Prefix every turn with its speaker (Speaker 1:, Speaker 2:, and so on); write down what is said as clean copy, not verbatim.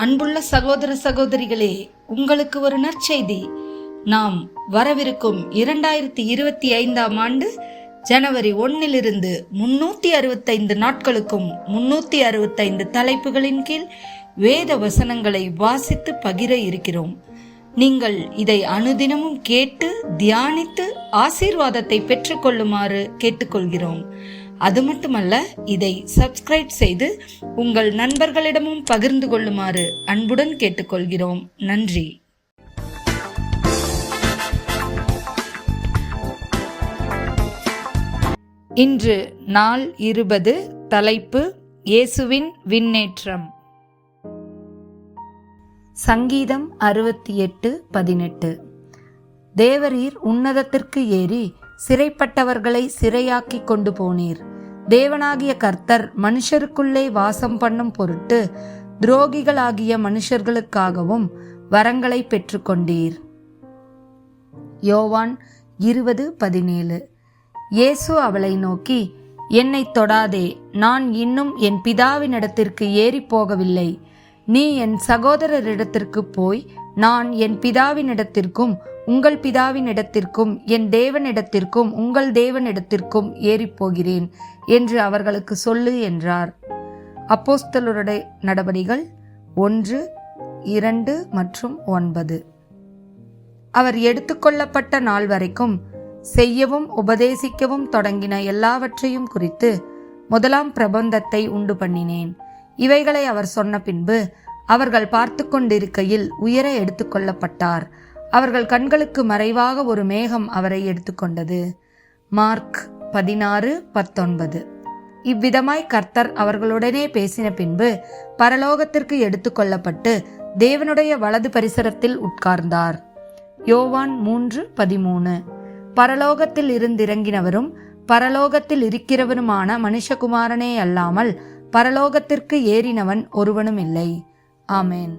Speaker 1: அன்புள்ள சகோதர சகோதரிகளே, உங்களுக்கு ஒரு நற்செய்தி. நாம் வரவிருக்கும் 2025 ஆண்டு ஜனவரி 1 365 நாட்களுக்கும் 365 தலைப்புகளின் கீழ் வேத வசனங்களை வாசித்து பகிர இருக்கிறோம். நீங்கள் இதை அனுதினமும் கேட்டு தியானித்து ஆசீர்வாதத்தை பெற்றுக்கொள்ளுமாறு கேட்டுக்கொள்கிறோம். அது மட்டுமல்ல, இதை சப்ஸ்கிரைப் செய்து உங்கள் நண்பர்களிடமும் பகிர்ந்து கொள்ளுமாறு அன்புடன் கேட்டுக்கொள்கிறோம். நன்றி. இன்று நாள் 20. தலைப்பு இயேசுவின் விண்ணேற்றம். சங்கீதம் 68:18. தேவரீர் உன்னதத்திற்கு ஏறி சிறைப்பட்டவர்களை சிறையாக்கி கொண்டு போனீர். தேவனாகிய கர்த்தர் மனுஷருக்குள்ளே வாசம் பண்ணும் பொருட்டு துரோகிகளாகிய மனுஷர்களுக்காகவும் வரங்களை பெற்றுக்கொண்டீர். யோவான் 20:17. இயேசு அவளை நோக்கி, என்னை தொடாதே, நான் இன்னும் என் பிதாவினிடத்திற்கு ஏறி போகவில்லை. நீ என் சகோதரரிடத்திற்கு போய், நான் என் பிதாவினிடத்திற்கும் உங்கள் பிதாவினிடத்திற்கும் என் தேவனிடத்திற்கும் உங்கள் தேவனிடத்திற்கும் ஏறிப்போகிறேன் என்று அவர்களுக்கு சொல்லு என்றார். அப்போஸ்தலருடைய நடபடிகள் 1, 2 மற்றும் 9. அவர் எடுத்துக்கொள்ளப்பட்ட நாள் வரைக்கும் செய்யவும் உபதேசிக்கவும் தொடங்கின எல்லாவற்றையும் குறித்து முதலாம் பிரபந்தத்தை உண்டு பண்ணினேன். இவைகளை அவர் சொன்ன பின்பு அவர்கள் பார்த்து கொண்டிருக்கையில் உயர எடுத்துக்கொள்ளப்பட்டார். அவர்கள் கண்களுக்கு மறைவாக ஒரு மேகம் அவரை எடுத்துக்கொண்டது. மார்க் 16:19. இவ்விதமாய் கர்த்தர் அவர்களுடனே பேசின பின்பு பரலோகத்திற்கு எடுத்துக்கொள்ளப்பட்டு தேவனுடைய வலது பரிசரத்தில் உட்கார்ந்தார். யோவான் 3:13. பரலோகத்தில் இருந்திறங்கினவரும் பரலோகத்தில் இருக்கிறவருமான மனுஷகுமாரனே அல்லாமல் பரலோகத்திற்கு ஏறினவன் ஒருவனும் இல்லை. ஆமேன்.